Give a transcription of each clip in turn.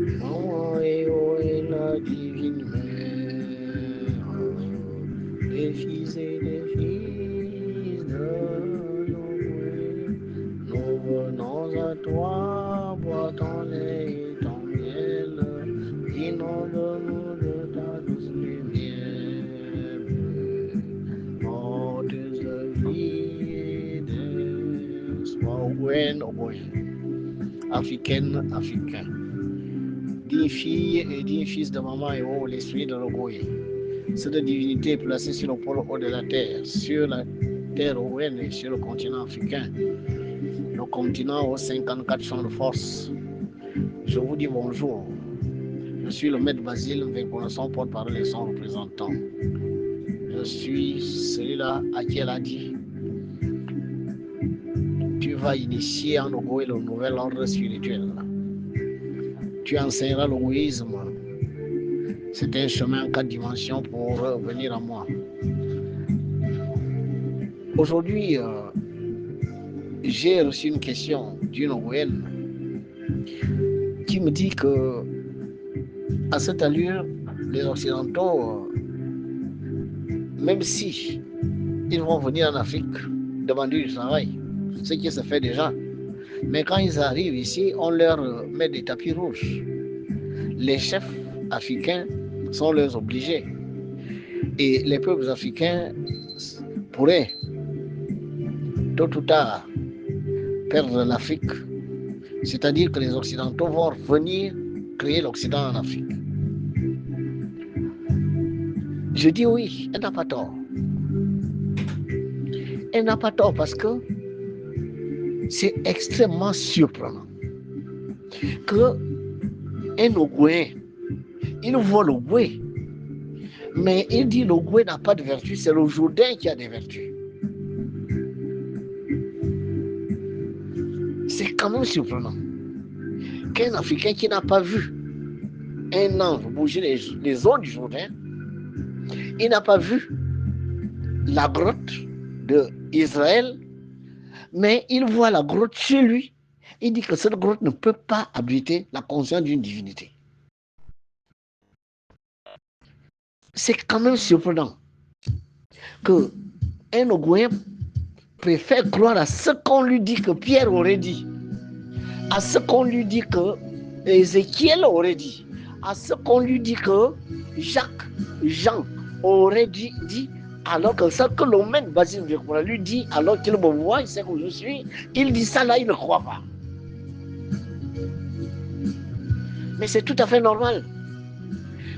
Maman est la divine mère des fils et des fils de Noé. Nous venons à toi, bois ton lait et ton miel, inonde-nous de ta douce lumière. Porteuse de vie et d'espoir. Ogoyen, Ogoyen, africaine, africain. D'une fille et d'un fils de maman et oh, l'esprit de l'Ogoye. Cette divinité est placée sur le pôle haut de la terre, sur la terre ogoyenne et sur le continent africain, le continent aux 54 champs de force. Je vous dis bonjour. Je suis le maître Basile Mvenkonason, porte-parole et son représentant. Je suis celui-là à qui elle a dit tu vas initier en Ogoye le nouvel ordre spirituel. Tu enseigneras l'ogoïsme. C'est un chemin en 4 dimensions pour venir à moi. Aujourd'hui, j'ai reçu une question d'une Ogoyenne qui me dit que à cette allure, les Occidentaux, même si ils vont venir en Afrique demander du travail, ce qui se fait déjà, mais quand ils arrivent ici, on leur met des tapis rouges. Les chefs africains sont leurs obligés. Et les peuples africains pourraient, tôt ou tard, perdre l'Afrique. C'est-à-dire que les Occidentaux vont venir créer l'Occident en Afrique. Je dis oui, elle n'a pas tort. Elle n'a pas tort parce que c'est extrêmement surprenant qu'un Ogooué, il voit l'Ogooué, mais il dit l'Ogooué n'a pas de vertu, c'est le Jourdain qui a des vertus. C'est quand même surprenant qu'un Africain qui n'a pas vu un ange bouger les eaux du Jourdain, il n'a pas vu la grotte d'Israël, mais il voit la grotte chez lui. Il dit que cette grotte ne peut pas abriter la conscience d'une divinité. C'est quand même surprenant qu'un Ogooué préfère croire à ce qu'on lui dit que Pierre aurait dit, à ce qu'on lui dit que Ézéchiel aurait dit, à ce qu'on lui dit que Jean aurait dit, alors que ça que le maître Basile Mvenkonason lui dit, alors qu'il me voit, il sait que je suis, il dit ça là, il ne croit pas. Mais c'est tout à fait normal.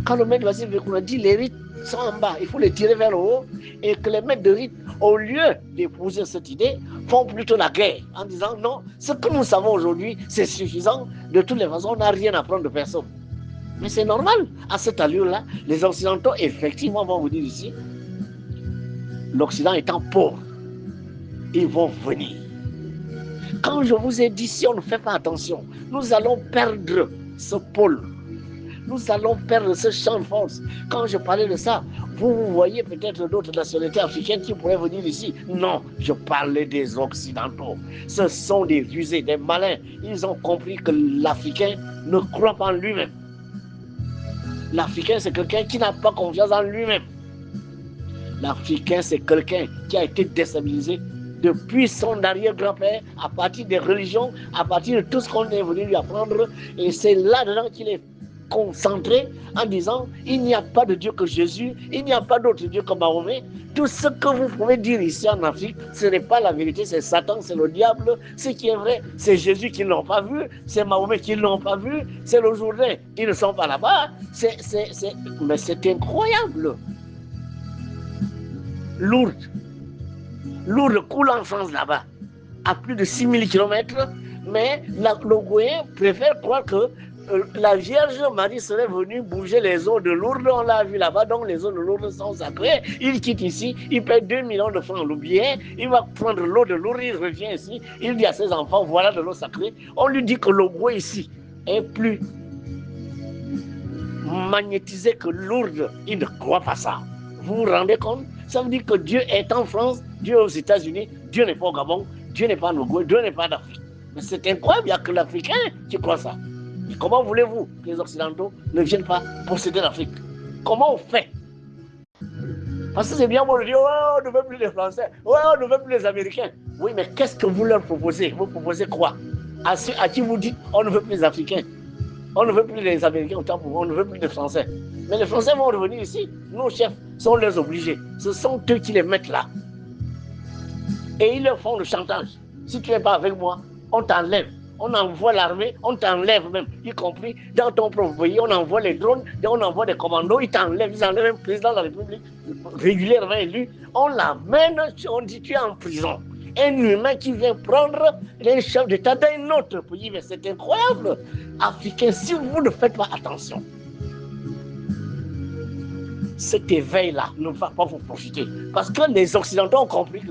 Quand le maître Basile Mvenkonason dit les rites sont en bas, il faut les tirer vers le haut, et que les maîtres de rites, au lieu d'épouser cette idée, font plutôt la guerre en disant non, ce que nous savons aujourd'hui, c'est suffisant, de toutes les façons, on n'a rien à prendre de personne. Mais c'est normal, à cette allure-là, les Occidentaux, effectivement, vont vous dire ici, l'Occident étant pauvre, ils vont venir. Quand je vous ai dit, si on ne fait pas attention, nous allons perdre ce pôle. Nous allons perdre ce champ de force. Quand je parlais de ça, vous voyez peut-être d'autres nationalités africaines qui pourraient venir ici. Non, je parlais des Occidentaux. Ce sont des rusés, des malins. Ils ont compris que l'Africain ne croit pas en lui-même. L'Africain, c'est quelqu'un qui n'a pas confiance en lui-même. L'Africain, c'est quelqu'un qui a été déstabilisé depuis son arrière-grand-père, à partir des religions, à partir de tout ce qu'on est venu lui apprendre. Et c'est là-dedans qu'il est concentré en disant il n'y a pas de Dieu que Jésus, il n'y a pas d'autre Dieu que Mahomet. Tout ce que vous pouvez dire ici en Afrique, ce n'est pas la vérité, c'est Satan, c'est le diable. Ce qui est vrai, c'est Jésus qu'ils n'ont pas vu, c'est Mahomet qu'ils n'ont pas vu, c'est le Jourdain, ils ne sont pas là-bas. Mais c'est incroyable. Lourdes coule en France là-bas, à plus de 6000 km, mais l'Ogooué préfère croire que la Vierge Marie serait venue bouger les eaux de Lourdes, on l'a vu là-bas, donc les eaux de Lourdes sont sacrées. Il quitte ici, il paie 2 millions de francs le billet, il va prendre l'eau de Lourdes, il revient ici, il dit à ses enfants, voilà de l'eau sacrée. On lui dit que l'Ogooué ici est plus magnétisé que Lourdes, il ne croit pas ça. Vous vous rendez compte? Ça veut dire que Dieu est en France, Dieu est aux États-Unis, Dieu n'est pas au Gabon, Dieu n'est pas en Ogooué, Dieu n'est pas d'Afrique. Mais c'est incroyable, il n'y a que l'Africain qui croit ça. Et comment voulez-vous que les Occidentaux ne viennent pas posséder l'Afrique? Comment on fait? Parce que c'est bien beau de dire, oh, on ne veut plus les Français, oh, on ne veut plus les Américains. Oui, mais qu'est-ce que vous leur proposez? Vous proposez quoi? À qui vous dites, on ne veut plus les Africains, on ne veut plus les Américains, autant pour vous, on ne veut plus les Français. Mais les Français vont revenir ici. Nos chefs sont les obligés. Ce sont eux qui les mettent là. Et ils leur font le chantage. Si tu n'es pas avec moi, on t'enlève. On envoie l'armée, on t'enlève même, y compris dans ton propre pays. On envoie les drones, on envoie des commandos, ils t'enlèvent, ils enlèvent un président de la République régulièrement élu. On l'amène, on dit tu es en prison. Un humain qui vient prendre les chefs d'État d'un autre pays, mais c'est incroyable. Africains, si vous ne faites pas attention, cet éveil-là ne va pas vous profiter. Parce que les Occidentaux ont compris que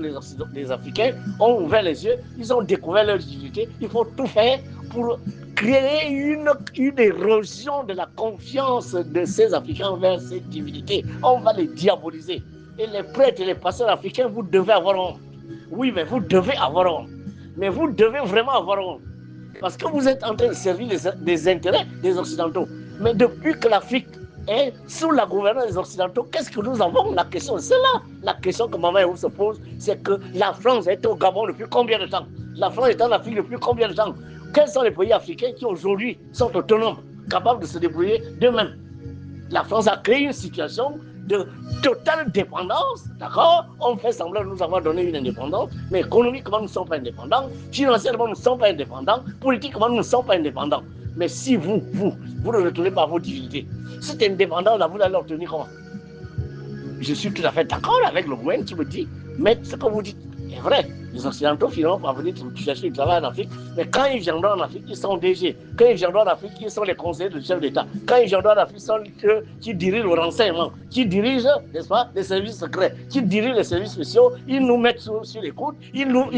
les Africains ont ouvert les yeux, ils ont découvert leur divinité. Il faut tout faire pour créer une érosion de la confiance de ces Africains envers cette divinité. On va les diaboliser. Et les prêtres et les pasteurs africains, vous devez avoir honte. Oui, mais vous devez avoir honte. Mais vous devez vraiment avoir honte. Parce que vous êtes en train de servir les intérêts des Occidentaux. Mais depuis que l'Afrique est sous la gouvernance des Occidentaux, qu'est-ce que nous avons? La question, c'est là. La question que Maman Yahou se pose, c'est que la France est au Gabon depuis combien de temps? La France est en Afrique depuis combien de temps? Quels sont les pays africains qui aujourd'hui sont autonomes, capables de se débrouiller d'eux-mêmes? La France a créé une situation de totale dépendance, d'accord? On fait semblant de nous avoir donné une indépendance, mais économiquement, nous ne sommes pas indépendants, financièrement, nous ne sommes pas indépendants, politiquement, nous ne sommes pas indépendants. Mais si vous ne retournez pas à vos divinités, cette indépendance, vous allez l'obtenir comment? Je suis tout à fait d'accord avec le gouvernement qui me dit, mais ce que vous dites est vrai. Les Occidentaux finiront par venir chercher du travail en Afrique, mais quand ils viendront en Afrique, ils sont DG. Quand ils viendront en Afrique, ils sont les conseillers du chef d'État. Quand ils viendront en Afrique, ils sont ceux qui dirigent le renseignement, qui dirigent, n'est-ce pas, les services secrets, qui dirigent les services spéciaux. Ils nous mettent sur les coudes, ils nous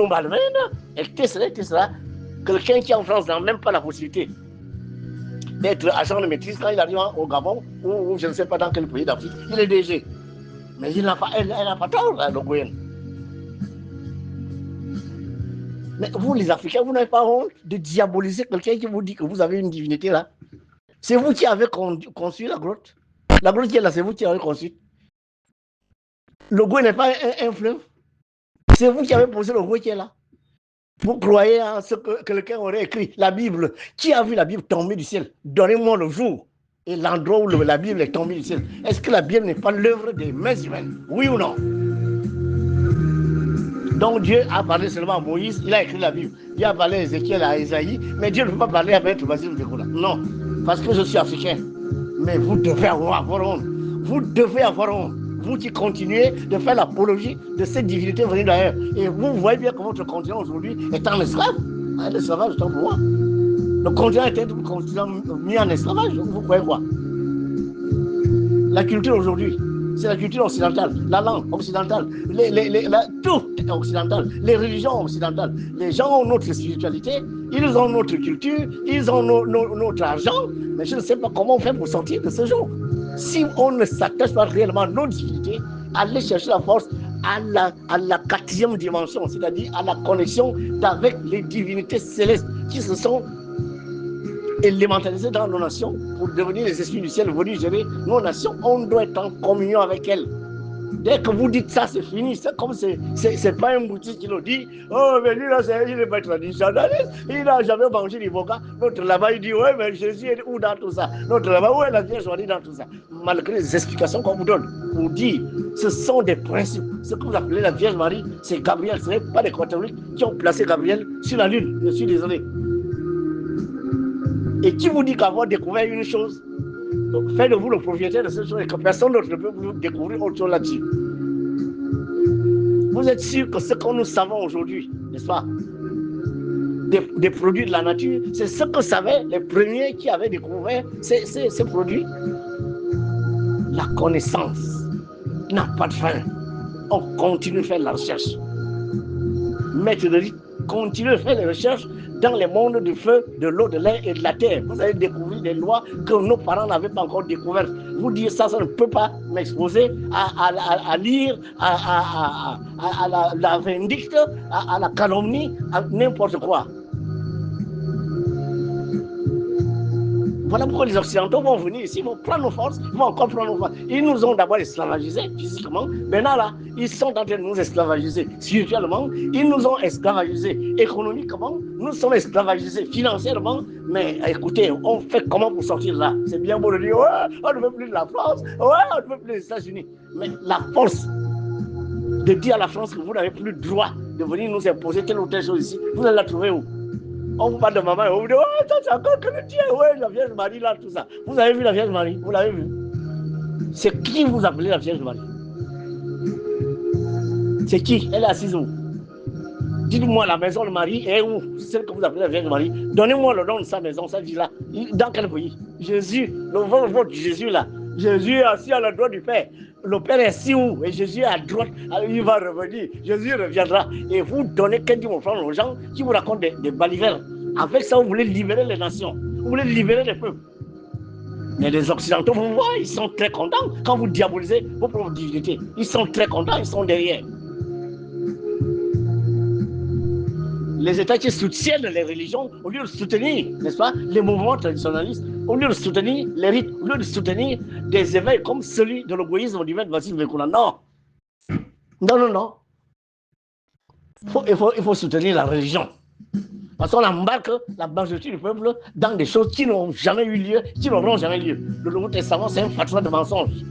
malmènent. Et qu'est-ce que cela? Quelqu'un qui en France n'a même pas la possibilité d'être agent de maîtrise quand il arrive au Gabon ou je ne sais pas dans quel pays d'Afrique, il est DG. Mais elle n'a pas tort, le gouvernement. Mais vous, les Africains, vous n'avez pas honte de diaboliser quelqu'un qui vous dit que vous avez une divinité là? C'est vous qui avez construit la grotte. La grotte qui est là, c'est vous qui avez construit. Le Goué n'est pas un fleuve. C'est vous qui avez posé le Goué qui est là. Vous croyez en ce que quelqu'un aurait écrit la Bible? Qui a vu la Bible tomber du ciel? Donnez-moi le jour et l'endroit où la Bible est tombée du ciel. Est-ce que la Bible n'est pas l'œuvre des mains humaines? Oui ou non? Donc Dieu a parlé seulement à Moïse, il a écrit la Bible. Il a parlé à Ézéchiel, à Isaïe, mais Dieu ne peut pas parler à Maître Basile Dekoula. Non, parce que je suis africain. Mais vous devez avoir honte. Vous devez avoir honte. Vous qui continuez de faire l'apologie de cette divinité venue d'ailleurs. Et vous voyez bien que votre continent aujourd'hui est en esclave. L'esclavage est en moi. Le continent est un continent mis en esclavage. Vous croyez quoi? La culture aujourd'hui, c'est la culture occidentale, la langue occidentale, tout est occidental, les religions occidentales. Les gens ont notre spiritualité, ils ont notre culture, ils ont notre argent, mais je ne sais pas comment on fait pour sortir de ce genre. Si on ne s'attache pas réellement à nos divinités, aller chercher la force à la quatrième dimension, c'est-à-dire à la connexion avec les divinités célestes qui se sont élémentarisées dans nos nations pour devenir les esprits du ciel venus gérer nos nations. On doit être en communion avec elles. Dès que vous dites ça, c'est fini. C'est comme c'est pas un boutique qui nous dit, oh, mais lui là, il n'est pas traditionnaliste, il n'a jamais mangé l'avocat. Notre là-bas, il dit, ouais, mais Jésus est où dans tout ça? Notre là-bas, où est la Vierge Marie dans tout ça? Malgré les explications qu'on vous donne, pour dire, ce sont des principes. Ce que vous appelez la Vierge Marie, c'est Gabriel. Ce n'est pas les catholiques qui ont placé Gabriel sur la lune. Je suis désolé. Et qui vous dit qu'avoir découvert une chose, faites de vous le propriétaire de cette chose et que personne d'autre ne peut vous découvrir autre chose là-dessus. Vous êtes sûr que ce que nous savons aujourd'hui, n'est-ce pas, des produits de la nature, c'est ce que savaient les premiers qui avaient découvert ces produits? La connaissance n'a pas de fin. On continue de faire la recherche. Maître de rite continue de faire les recherches dans les mondes du feu, de l'eau, de l'air et de la terre. Vous allez découvrir des lois que nos parents n'avaient pas encore découvertes. Vous dire ça ne peut pas m'exposer à lire, à la vindicte, à la calomnie, à n'importe quoi. Voilà pourquoi les Occidentaux vont venir ici, vont prendre nos forces, vont encore prendre nos forces. Ils nous ont d'abord esclavagisés physiquement. Maintenant là, ils sont en train de nous esclavagiser spirituellement. Ils nous ont esclavagisés économiquement. Nous sommes esclavagisés financièrement. Mais écoutez, on fait comment pour sortir là? C'est bien beau de dire, ouais, on ne veut plus de la France, ouais, on ne veut plus des États-Unis. Mais la force de dire à la France que vous n'avez plus le droit de venir nous imposer telle ou telle chose ici, vous allez la trouver où? On vous parle de maman et on vous dit, ouais, ça c'est encore chrétien, ouais, la Vierge Marie, là, tout ça. Vous avez vu la Vierge Marie? Vous l'avez vu? C'est qui vous appelez la Vierge Marie? C'est qui? Elle est assise où? Dites-moi, la maison de Marie est où? Celle que vous appelez la Vierge Marie. Donnez-moi le nom de sa maison, sa vie là. Dans quel pays? Jésus, votre Jésus là. Jésus est assis à la droite du Père. Le Père est assis où? Et Jésus est à droite. Alors, il va revenir. Jésus reviendra. Et vous donnez quelqu'un qui aux gens qui vous racontent des balivernes. Avec ça, vous voulez libérer les nations. Vous voulez libérer les peuples. Mais les Occidentaux, vous voyez, ils sont très contents quand vous diabolisez vos propres divinités. Ils sont très contents, ils sont derrière. Les États qui soutiennent les religions, au lieu de soutenir, n'est-ce pas, les mouvements traditionnalistes, au lieu de soutenir les rites, au lieu de soutenir des éveils comme celui de l'égoïsme du maître Vassili Vekuna. Non. Non, non, non. Il faut soutenir la religion. Parce qu'on embarque la majorité du peuple dans des choses qui n'ont jamais eu lieu, qui n'auront jamais lieu. Le Nouveau Testament, c'est un fatwa de mensonges.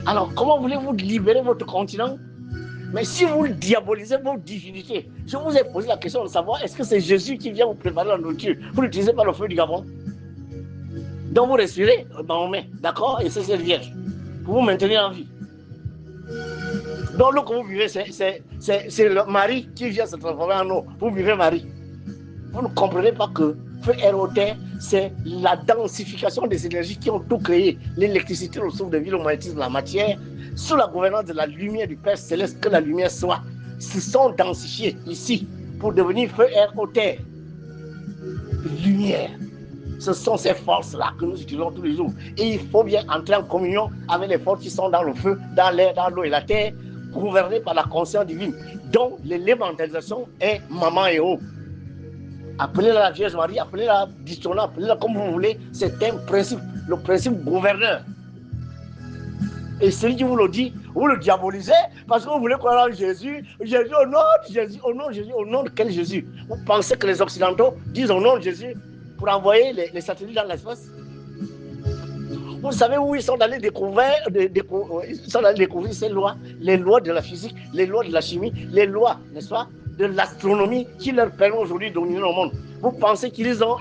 Alors, comment voulez-vous libérer votre continent? Mais si vous diabolisez vos divinités, je vous ai posé la question de savoir, est-ce que c'est Jésus qui vient vous préparer la nourriture? Vous n'utilisez pas le feu du Gabon. Donc vous respirez, Mahomet, d'accord? Et c'est cette vierge, pour vous maintenir en vie. Donc l'eau que vous buvez, c'est le Marie qui vient se transformer en eau. Vous buvez Marie. Vous ne comprenez pas que feu ROT, c'est la densification des énergies qui ont tout créé. L'électricité, le souffle de vie, le magnétisme, la matière, sous la gouvernance de la lumière du Père Céleste, que la lumière soit, se sont densifiés ici pour devenir feu ROT. Lumière. Ce sont ces forces-là que nous utilisons tous les jours. Et il faut bien entrer en communion avec les forces qui sont dans le feu, dans l'air, dans l'eau et la terre, gouvernées par la conscience divine. Donc, l'élémentarisation est maman et eau. Appelez-la la Vierge Marie, appelez-la Distona, appelez-la comme vous voulez. C'est un principe, le principe gouverneur. Et celui qui vous le dit, vous le diabolisez parce que vous voulez croire en Jésus. Jésus au nom de Jésus, au nom de Jésus, au nom de quel Jésus? Vous pensez que les Occidentaux disent au nom de Jésus pour envoyer les satellites dans l'espace? Vous savez où ils sont allés découvrir, ces lois, les lois de la physique, les lois de la chimie, les lois, n'est-ce pas, de l'astronomie qui leur permet aujourd'hui de dominer le monde. Vous pensez qu'ils ont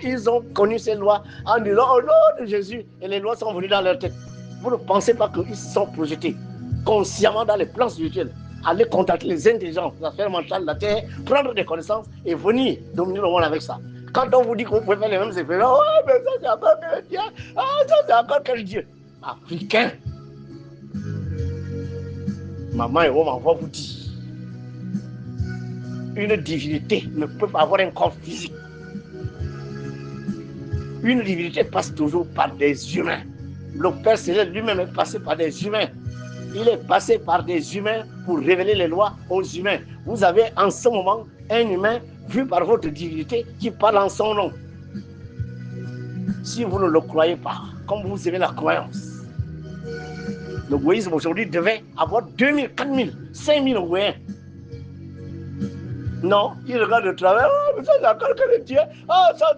connu ces lois en disant au nom de Jésus et les lois sont venues dans leur tête. Vous ne pensez pas qu'ils se sont projetés consciemment dans les plans spirituels, aller contacter les intelligences, les affaires mentales de la terre, prendre des connaissances et venir dominer le monde avec ça. Quand on vous dit que vous pouvez faire les mêmes expériences, oh, mais ça c'est encore quel Dieu, ah, ça c'est encore quel Dieu? Africain. Maman et maman va vous dire, une divinité ne peut pas avoir un corps physique. Une divinité passe toujours par des humains. Le Père Céleste lui-même est passé par des humains. Il est passé par des humains pour révéler les lois aux humains. Vous avez en ce moment un humain vu par votre divinité qui parle en son nom. Si vous ne le croyez pas, comme vous aimez la croyance, le goïsme aujourd'hui devait avoir 2000, 4000, 5000 goïens. Non, il regarde le travail, oh, mais ça c'est encore que le Dieu, oh, ça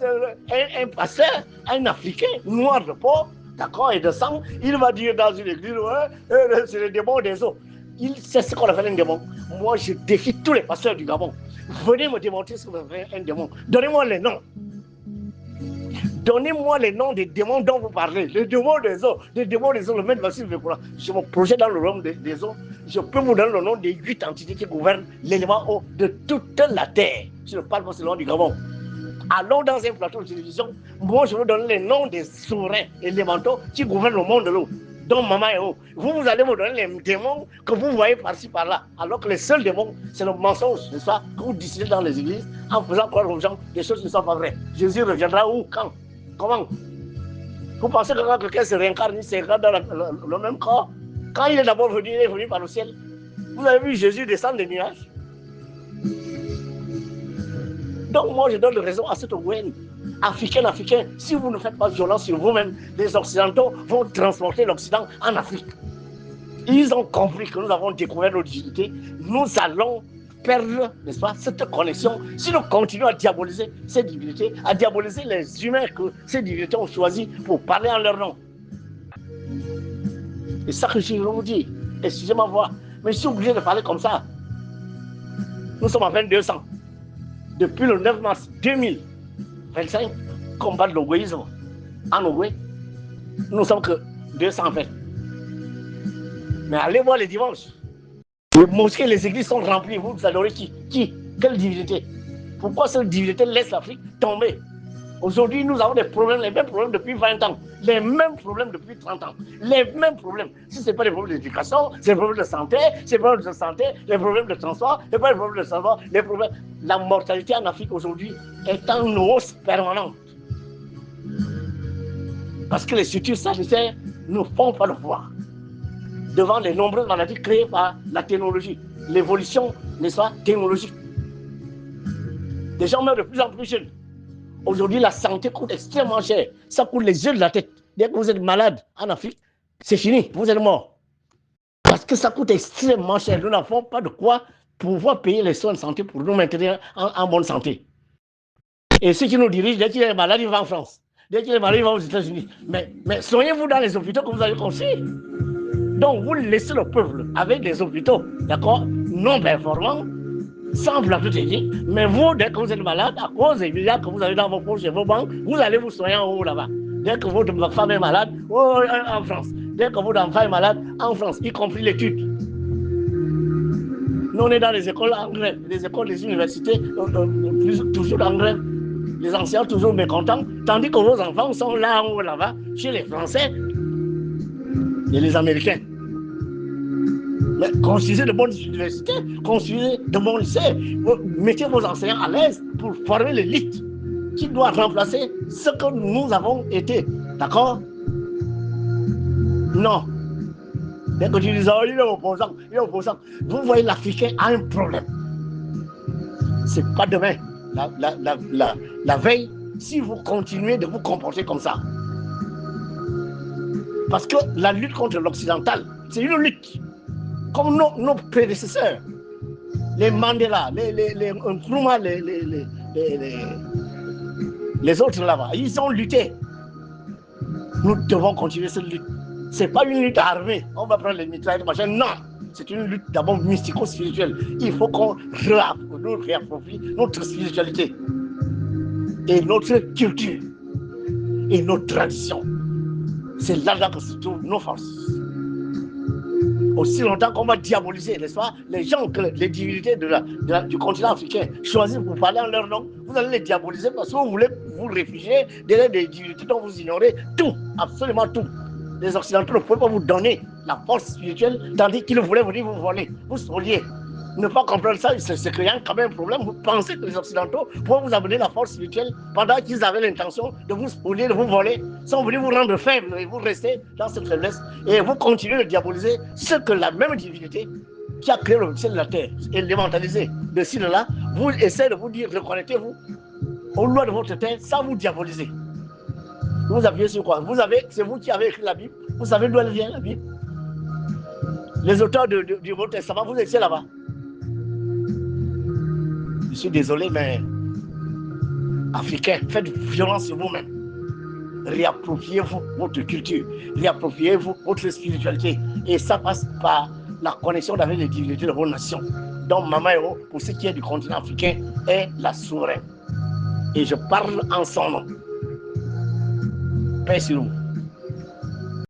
c'est un pasteur, un Africain, noir de peau, d'accord, et de sang, il va dire dans une église, ouais, c'est le démon des eaux. Il sait ce qu'on appelle un démon. Moi, je défie tous les pasteurs du Gabon. Venez me démontrer ce qu'on appelle un démon. Donnez-moi les noms. Donnez-moi les noms des démons dont vous parlez. Les démons des eaux. Les démons des eaux, le maître Vassili Vekuna. Je me projette dans le royaume des eaux. Je peux vous donner le nom des 8 entités qui gouvernent l'élément eau de toute la terre. Je ne parle pas seulement du Gabon. Allons dans un plateau de télévision. Moi, je vous donne les noms des souverains élémentaux qui gouvernent le monde de l'eau. Donc, maman et eau. Vous allez me donner les démons que vous voyez par-ci, par-là. Alors que les seuls démons, c'est le mensonge, n'est-ce pas, que vous discutez dans les églises en faisant croire aux gens des choses qui ne sont pas vraies. Jésus reviendra où? Quand? Comment? Vous pensez que quand quelqu'un se réincarne, il se réincarne dans le même corps? Quand il est d'abord venu, il est venu par le ciel. Vous avez vu Jésus descendre des nuages? Donc moi, je donne raison à cet Owen. Africain, si vous ne faites pas violence sur vous-même, les Occidentaux vont transporter l'Occident en Afrique. Ils ont compris que nous avons découvert nos divinités. Nous allons perdre, n'est-ce pas, cette connexion si nous continuons à diaboliser ces divinités, à diaboliser les humains que ces divinités ont choisis pour parler en leur nom. Et ça que je vous dis, excusez ma voix, mais je suis obligé de parler comme ça. Nous sommes en 2200. Depuis le 9 mars 2025, combat de l'ogoïsme en Ogooué, nous ne sommes que 220. Mais allez voir les dimanches. Les mosquées, les églises sont remplies. Vous adorez qui? Quelle divinité? Pourquoi cette divinité laisse l'Afrique tomber? Aujourd'hui, nous avons des problèmes, les mêmes problèmes depuis 20 ans, les mêmes problèmes depuis 30 ans, les mêmes problèmes. Si ce n'est pas des problèmes d'éducation, c'est des problèmes de santé, c'est des problèmes de santé, les problèmes de transport, c'est pas des problèmes de transport, les problèmes. La mortalité en Afrique aujourd'hui est en hausse permanente. Parce que les structures sanitaires ne font pas le poids devant les nombreuses maladies créées par la technologie, l'évolution, n'est-ce pas, technologique. Les gens meurent de plus en plus jeunes. Aujourd'hui, la santé coûte extrêmement cher. Ça coûte les yeux de la tête. Dès que vous êtes malade en Afrique, c'est fini, vous êtes mort. Parce que ça coûte extrêmement cher. Nous n'avons pas de quoi pouvoir payer les soins de santé pour nous maintenir en bonne santé. Et ceux qui nous dirigent, dès qu'il est malade, il va en France. Dès qu'il est malade, il va aux États-Unis. Mais soignez-vous dans les hôpitaux que vous avez construits. Donc, vous laissez le peuple avec des hôpitaux, d'accord, non performants, sans plateau technique. Mais vous, dès que vous êtes malade, à cause des milliards que vous avez dans vos poches et vos banques, vous allez vous soigner en haut là-bas. Dès que votre femme est malade, en France. Dès que votre enfant est malade, en France, y compris l'étude. Nous, on est dans les écoles en grève, les écoles, les universités, toujours en grève. Les anciens toujours mécontents, tandis que vos enfants sont là en haut là-bas, chez les Français et les Américains. Mais construisez de bonnes universités, construisez de bons lycées, mettez vos enseignants à l'aise pour former l'élite qui doit remplacer ce que nous avons été. D'accord? Non. Dès que tu dis, oh, il est opposant, vous voyez, l'Africain a un problème. C'est pas demain. La veille, si vous continuez de vous comporter comme ça. Parce que la lutte contre l'occidental, c'est une lutte. Comme nos prédécesseurs, les Mandela, les Nkrumah, les autres là-bas, ils ont lutté. Nous devons continuer cette lutte. Ce n'est pas une lutte armée, on va prendre les mitraillettes, machin. Non, c'est une lutte d'abord mystico-spirituelle. Il faut qu'on nous réapproprie notre spiritualité et notre culture et notre tradition. C'est là que se trouvent nos forces. Aussi longtemps qu'on va diaboliser, n'est-ce pas, les gens, les divinités du continent africain choisissent pour parler en leur nom, vous allez les diaboliser parce que vous voulez vous réfugier derrière des divinités dont vous ignorez tout, absolument tout. Les Occidentaux ne pouvaient pas vous donner la force spirituelle, tandis qu'ils voulaient venir vous voler, vous spolier. Ne pas comprendre ça, c'est qu'il y a quand même un problème. Vous pensez que les Occidentaux pouvaient vous amener la force spirituelle pendant qu'ils avaient l'intention de vous spolier, de vous voler, sont venus vous rendre faible et vous restez dans cette faiblesse et vous continuez de diaboliser ce que la même divinité qui a créé le ciel et la terre et l'élémentalisé de ci, de là, vous essayez de vous dire, reconnectez-vous aux lois de votre terre sans vous diaboliser. Vous appuyez sur quoi? C'est vous qui avez écrit la Bible. Vous savez d'où elle vient, la Bible? Les auteurs du Nouveau Testament, vous étiez là-bas. Je suis désolé, mais Africains, faites violence sur vous-même. Réappropriez-vous votre culture, réappropriez-vous votre spiritualité. Et ça passe par la connexion avec les divinités de vos nations. Donc, Mama Héros, pour ce qui est du continent africain, est la souveraine. Et je parle en son nom. Paix sur vous.